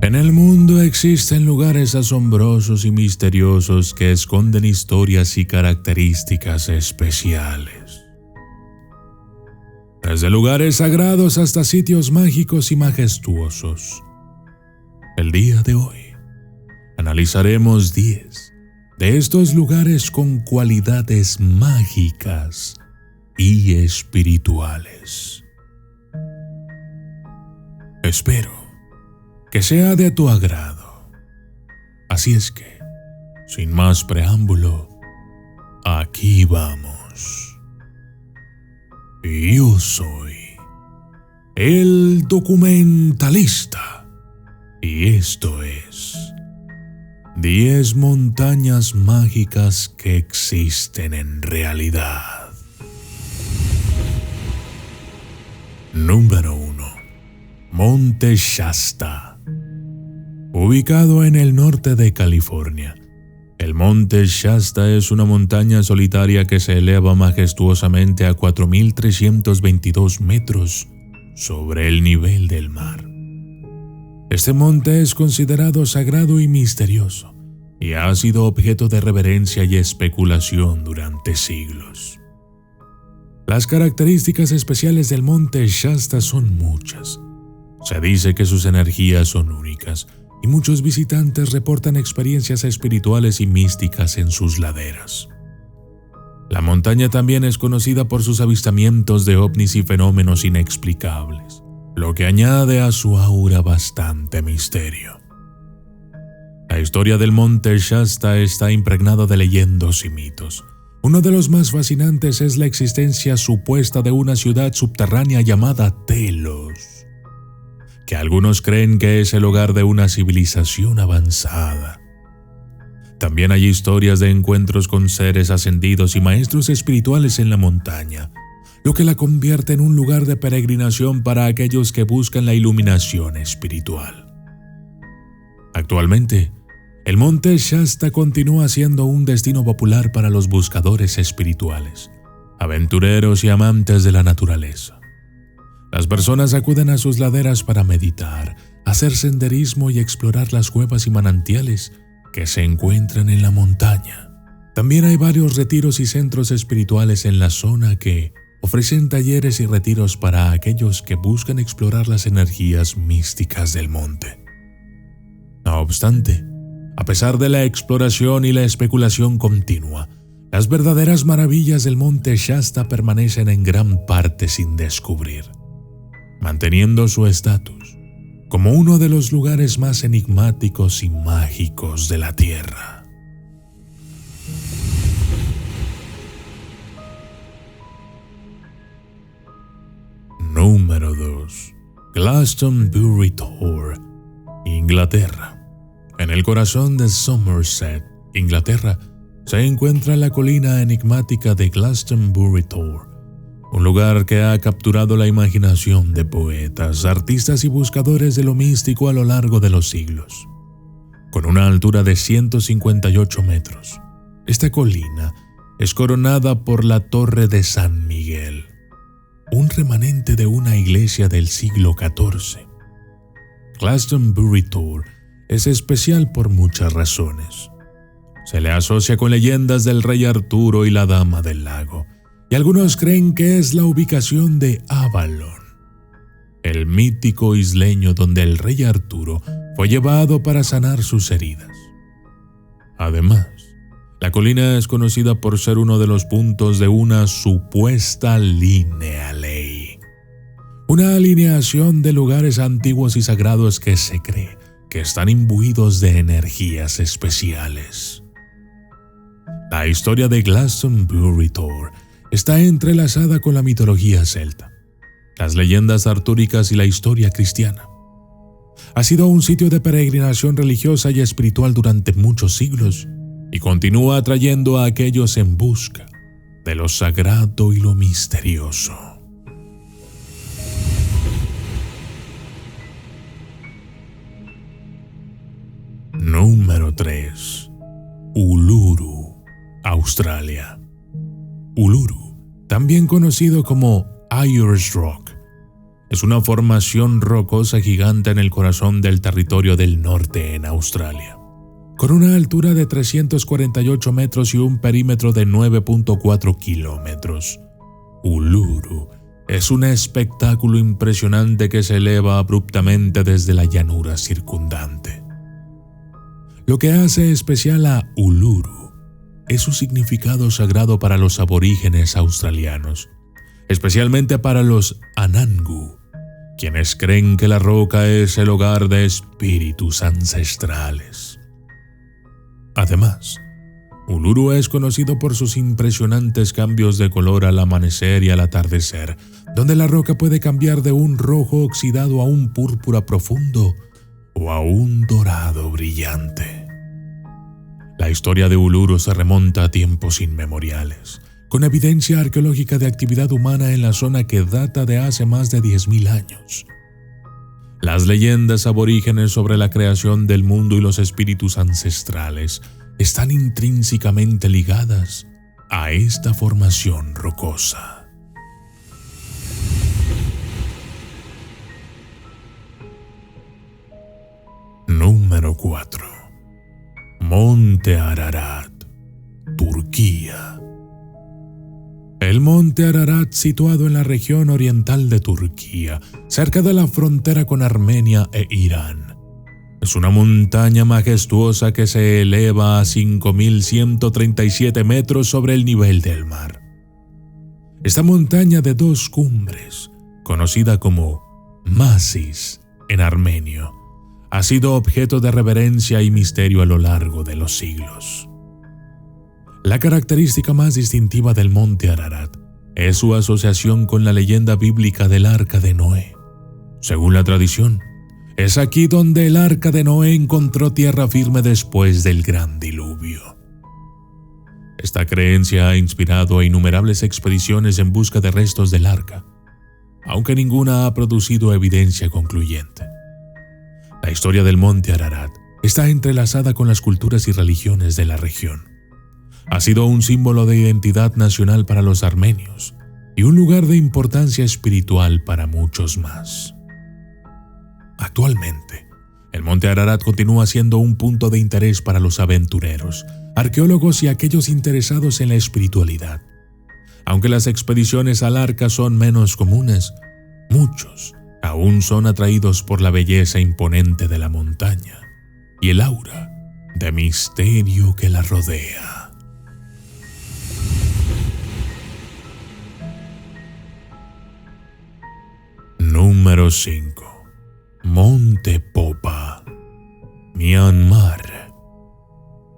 En el mundo existen lugares asombrosos y misteriosos que esconden historias y características especiales. Desde lugares sagrados hasta sitios mágicos y majestuosos. El día de hoy analizaremos 10 de estos lugares con cualidades mágicas y espirituales. Espero que sea de tu agrado. Así es que, sin más preámbulo, aquí vamos. Yo soy el documentalista y esto es 10 montañas mágicas que existen en realidad. Número 1. Monte Shasta. Ubicado en el norte de California, el Monte Shasta es una montaña solitaria que se eleva majestuosamente a 4.322 metros sobre el nivel del mar. Este monte es considerado sagrado y misterioso y ha sido objeto de reverencia y especulación durante siglos. Las características especiales del Monte Shasta son muchas. Se dice que sus energías son únicas y muchos visitantes reportan experiencias espirituales y místicas en sus laderas. La montaña también es conocida por sus avistamientos de ovnis y fenómenos inexplicables, lo que añade a su aura bastante misterio. La historia del Monte Shasta está impregnada de leyendas y mitos. Uno de los más fascinantes es la existencia supuesta de una ciudad subterránea llamada Telos, que algunos creen que es el hogar de una civilización avanzada. También hay historias de encuentros con seres ascendidos y maestros espirituales en la montaña, lo que la convierte en un lugar de peregrinación para aquellos que buscan la iluminación espiritual. Actualmente, el Monte Shasta continúa siendo un destino popular para los buscadores espirituales, aventureros y amantes de la naturaleza. Las personas acuden a sus laderas para meditar, hacer senderismo y explorar las cuevas y manantiales que se encuentran en la montaña. También hay varios retiros y centros espirituales en la zona que ofrecen talleres y retiros para aquellos que buscan explorar las energías místicas del monte. No obstante, a pesar de la exploración y la especulación continua, las verdaderas maravillas del Monte Shasta permanecen en gran parte sin descubrir, manteniendo su estatus como uno de los lugares más enigmáticos y mágicos de la Tierra. Número 2. Glastonbury Tor, Inglaterra. En el corazón de Somerset, Inglaterra, se encuentra la colina enigmática de Glastonbury Tor, un lugar que ha capturado la imaginación de poetas, artistas y buscadores de lo místico a lo largo de los siglos. Con una altura de 158 metros, esta colina es coronada por la Torre de San Miguel, un remanente de una iglesia del siglo XIV. Glastonbury Tor es especial por muchas razones. Se le asocia con leyendas del rey Arturo y la Dama del Lago, y algunos creen que es la ubicación de Avalon, el mítico isleño donde el rey Arturo fue llevado para sanar sus heridas. Además, la colina es conocida por ser uno de los puntos de una supuesta línea ley, una alineación de lugares antiguos y sagrados que se cree que están imbuidos de energías especiales. La historia de Glastonbury Tor está entrelazada con la mitología celta, las leyendas artúricas y la historia cristiana. Ha sido un sitio de peregrinación religiosa y espiritual durante muchos siglos y continúa atrayendo a aquellos en busca de lo sagrado y lo misterioso. Número 3. Uluru, Australia. Uluru, también conocido como Ayers Rock, Es una formación rocosa gigante en el corazón del territorio del norte en Australia, con una altura de 348 metros y un perímetro de 9.4 kilómetros. Uluru es un espectáculo impresionante que se eleva abruptamente desde la llanura circundante. Lo que hace especial a Uluru es su significado sagrado para los aborígenes australianos, especialmente para los Anangu, quienes creen que la roca es el hogar de espíritus ancestrales. Además, Uluru es conocido por sus impresionantes cambios de color al amanecer y al atardecer, donde la roca puede cambiar de un rojo oxidado a un púrpura profundo o a un dorado brillante. La historia de Uluru se remonta a tiempos inmemoriales, con evidencia arqueológica de actividad humana en la zona que data de hace más de 10.000 años. Las leyendas aborígenes sobre la creación del mundo y los espíritus ancestrales están intrínsecamente ligadas a esta formación rocosa. Número 4. Monte Ararat, Turquía. El monte Ararat, situado en la región oriental de Turquía, cerca de la frontera con Armenia e Irán, es una montaña majestuosa que se eleva a 5.137 metros sobre el nivel del mar. Esta montaña de 2 cumbres, conocida como Masis en armenio, ha sido objeto de reverencia y misterio a lo largo de los siglos. La característica más distintiva del monte Ararat es su asociación con la leyenda bíblica del Arca de Noé. Según la tradición, es aquí donde el Arca de Noé encontró tierra firme después del gran diluvio. Esta creencia ha inspirado a innumerables expediciones en busca de restos del arca, aunque ninguna ha producido evidencia concluyente. La historia del monte Ararat está entrelazada con las culturas y religiones de la región. Ha sido un símbolo de identidad nacional para los armenios y un lugar de importancia espiritual para muchos más. Actualmente, el monte Ararat continúa siendo un punto de interés para los aventureros, arqueólogos y aquellos interesados en la espiritualidad. Aunque las expediciones al arca son menos comunes, muchos aún son atraídos por la belleza imponente de la montaña y el aura de misterio que la rodea. Número 5. Monte Popa, Myanmar.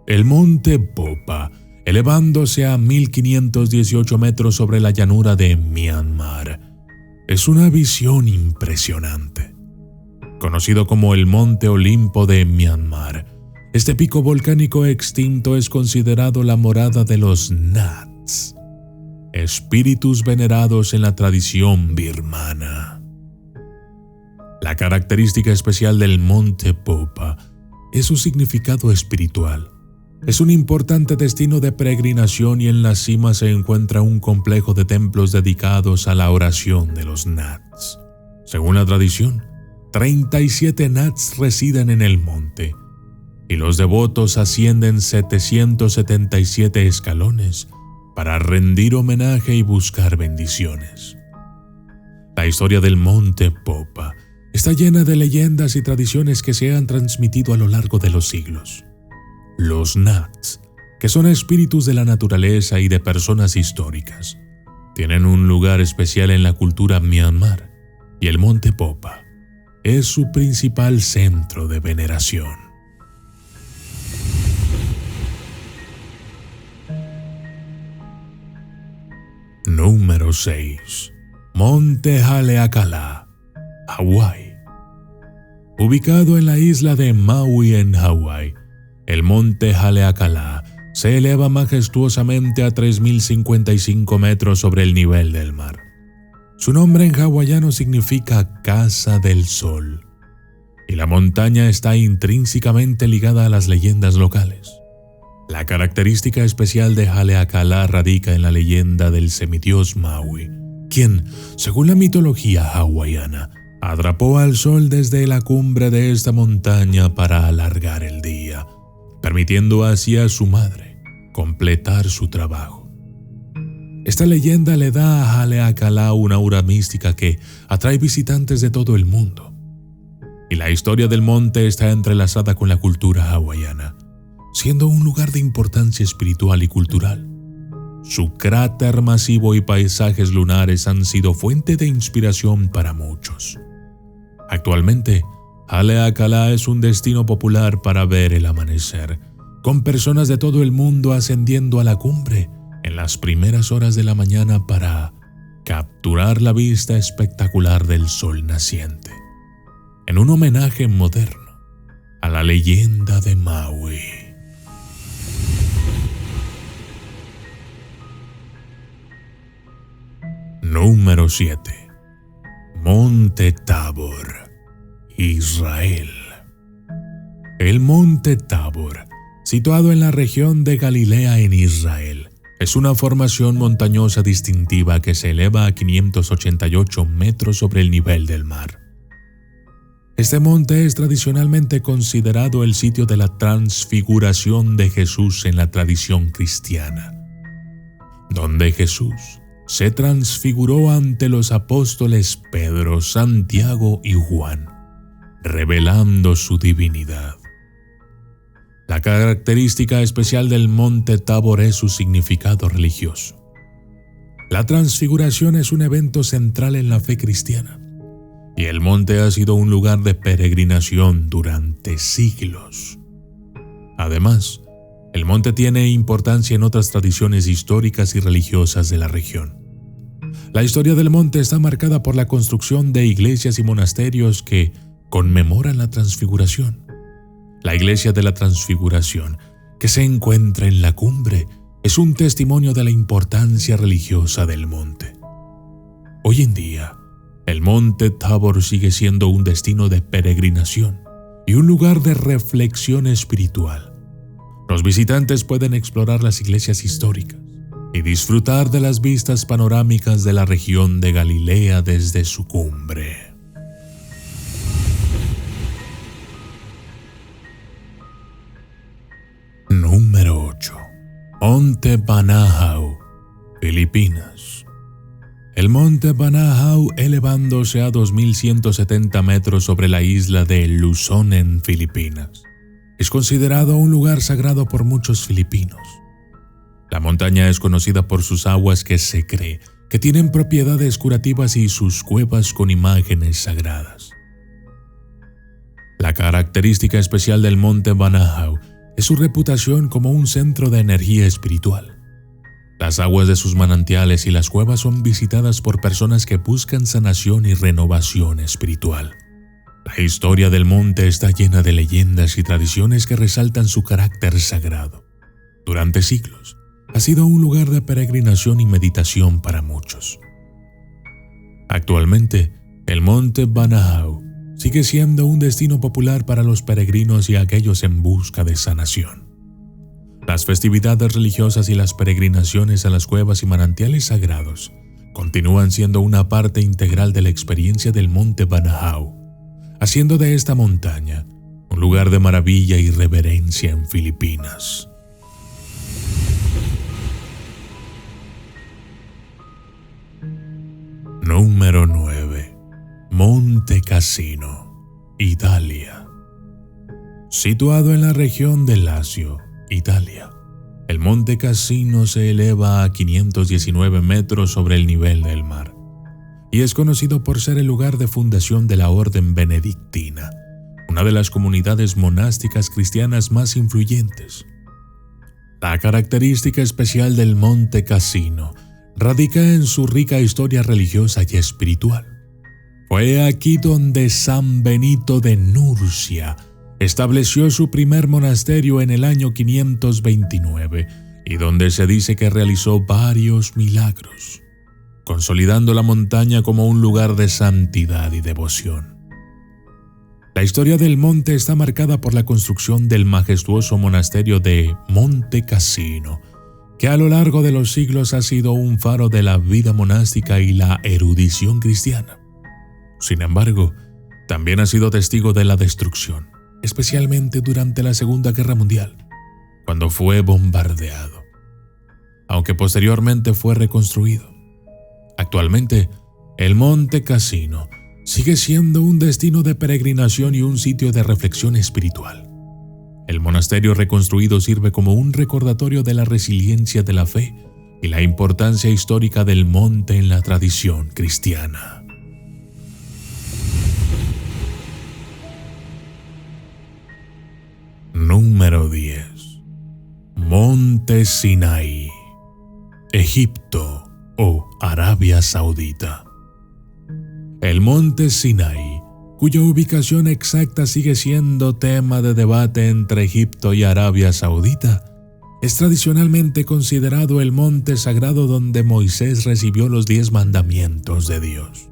El monte Popa, elevándose a 1.518 metros sobre la llanura de Myanmar, es una visión impresionante. Conocido como el Monte Olimpo de Myanmar, este pico volcánico extinto es considerado la morada de los Nats, espíritus venerados en la tradición birmana. La característica especial del Monte Popa es su significado espiritual. Es un importante destino de peregrinación y en la cima se encuentra un complejo de templos dedicados a la oración de los Nats. Según la tradición, 37 Nats residen en el monte y los devotos ascienden 777 escalones para rendir homenaje y buscar bendiciones. La historia del Monte Popa está llena de leyendas y tradiciones que se han transmitido a lo largo de los siglos. Los Nats, que son espíritus de la naturaleza y de personas históricas, tienen un lugar especial en la cultura Myanmar y el Monte Popa es su principal centro de veneración. Número 6. Monte Haleakala, Hawái. Ubicado en la isla de Maui en Hawái, el monte Haleakala se eleva majestuosamente a 3.055 metros sobre el nivel del mar. Su nombre en hawaiano significa Casa del Sol, y la montaña está intrínsecamente ligada a las leyendas locales. La característica especial de Haleakala radica en la leyenda del semidios Maui, quien, según la mitología hawaiana, atrapó al sol desde la cumbre de esta montaña para alargar el día, permitiendo así a su madre completar su trabajo. Esta leyenda le da a Haleakala una aura mística que atrae visitantes de todo el mundo. Y la historia del monte está entrelazada con la cultura hawaiana, siendo un lugar de importancia espiritual y cultural. Su cráter masivo y paisajes lunares han sido fuente de inspiración para muchos. Actualmente, Haleakala es un destino popular para ver el amanecer, con personas de todo el mundo ascendiendo a la cumbre en las primeras horas de la mañana para capturar la vista espectacular del sol naciente, en un homenaje moderno a la leyenda de Maui. Número 7. Monte Tabor, Israel. El Monte Tabor, situado en la región de Galilea en Israel, es una formación montañosa distintiva que se eleva a 588 metros sobre el nivel del mar. Este monte es tradicionalmente considerado el sitio de la transfiguración de Jesús en la tradición cristiana, donde Jesús se transfiguró ante los apóstoles Pedro, Santiago y Juan, revelando su divinidad. La característica especial del Monte Tabor es su significado religioso. La transfiguración es un evento central en la fe cristiana, y el monte ha sido un lugar de peregrinación durante siglos. Además, el monte tiene importancia en otras tradiciones históricas y religiosas de la región. La historia del monte está marcada por la construcción de iglesias y monasterios que conmemoran la transfiguración. La iglesia de la transfiguración, que se encuentra en la cumbre, es un testimonio de la importancia religiosa del monte. Hoy en día, el Monte Tabor sigue siendo un destino de peregrinación y un lugar de reflexión espiritual. Los visitantes pueden explorar las iglesias históricas y disfrutar de las vistas panorámicas de la región de Galilea desde su cumbre. Número 8. Monte Banahao, Filipinas. El Monte Banahao, elevándose a 2.170 metros sobre la isla de Luzon en Filipinas, es considerado un lugar sagrado por muchos filipinos. La montaña es conocida por sus aguas que se cree que tienen propiedades curativas y sus cuevas con imágenes sagradas. La característica especial del Monte Banahao es su reputación como un centro de energía espiritual. Las aguas de sus manantiales y las cuevas son visitadas por personas que buscan sanación y renovación espiritual. La historia del monte está llena de leyendas y tradiciones que resaltan su carácter sagrado. Durante siglos, ha sido un lugar de peregrinación y meditación para muchos. Actualmente, el Monte Banahao sigue siendo un destino popular para los peregrinos y aquellos en busca de sanación. Las festividades religiosas y las peregrinaciones a las cuevas y manantiales sagrados continúan siendo una parte integral de la experiencia del Monte Banahao, haciendo de esta montaña un lugar de maravilla y reverencia en Filipinas. Número 9. Monte Cassino, Italia. Situado en la región de Lacio, Italia, el Monte Cassino se eleva a 519 metros sobre el nivel del mar y es conocido por ser el lugar de fundación de la Orden Benedictina, una de las comunidades monásticas cristianas más influyentes. La característica especial del Monte Cassino radica en su rica historia religiosa y espiritual. Fue aquí donde San Benito de Nurcia estableció su primer monasterio en el año 529 y donde se dice que realizó varios milagros, consolidando la montaña como un lugar de santidad y devoción. La historia del monte está marcada por la construcción del majestuoso monasterio de Monte Cassino, que a lo largo de los siglos ha sido un faro de la vida monástica y la erudición cristiana. Sin embargo, también ha sido testigo de la destrucción, especialmente durante la Segunda Guerra Mundial, cuando fue bombardeado, aunque posteriormente fue reconstruido. Actualmente, el Monte Cassino sigue siendo un destino de peregrinación y un sitio de reflexión espiritual. El monasterio reconstruido sirve como un recordatorio de la resiliencia de la fe y la importancia histórica del monte en la tradición cristiana. Número 10. Monte Sinaí, Egipto o Arabia Saudita. El Monte Sinaí, cuya ubicación exacta sigue siendo tema de debate entre Egipto y Arabia Saudita, es tradicionalmente considerado el monte sagrado donde Moisés recibió los 10 mandamientos de Dios.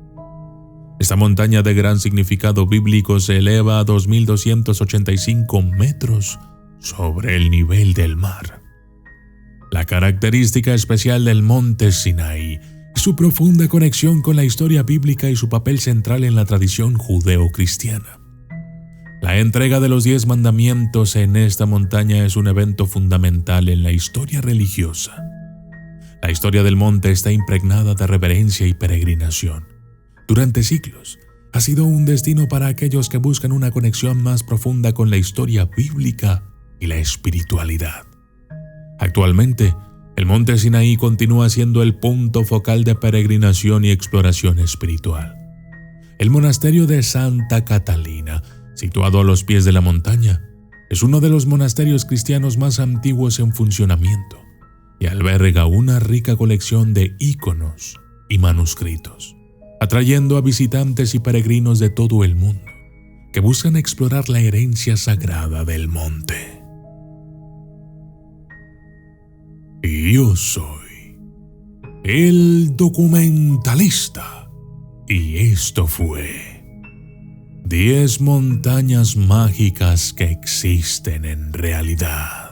Esta montaña de gran significado bíblico se eleva a 2.285 metros sobre el nivel del mar. La característica especial del Monte Sinaí es su profunda conexión con la historia bíblica y su papel central en la tradición judeo-cristiana. La entrega de los 10 mandamientos en esta montaña es un evento fundamental en la historia religiosa. La historia del monte está impregnada de reverencia y peregrinación. Durante siglos, ha sido un destino para aquellos que buscan una conexión más profunda con la historia bíblica y la espiritualidad. Actualmente, el Monte Sinaí continúa siendo el punto focal de peregrinación y exploración espiritual. El monasterio de Santa Catalina, situado a los pies de la montaña, es uno de los monasterios cristianos más antiguos en funcionamiento y alberga una rica colección de íconos y manuscritos, atrayendo a visitantes y peregrinos de todo el mundo que buscan explorar la herencia sagrada del monte. Yo soy el documentalista y esto fue 10 montañas mágicas que existen en realidad.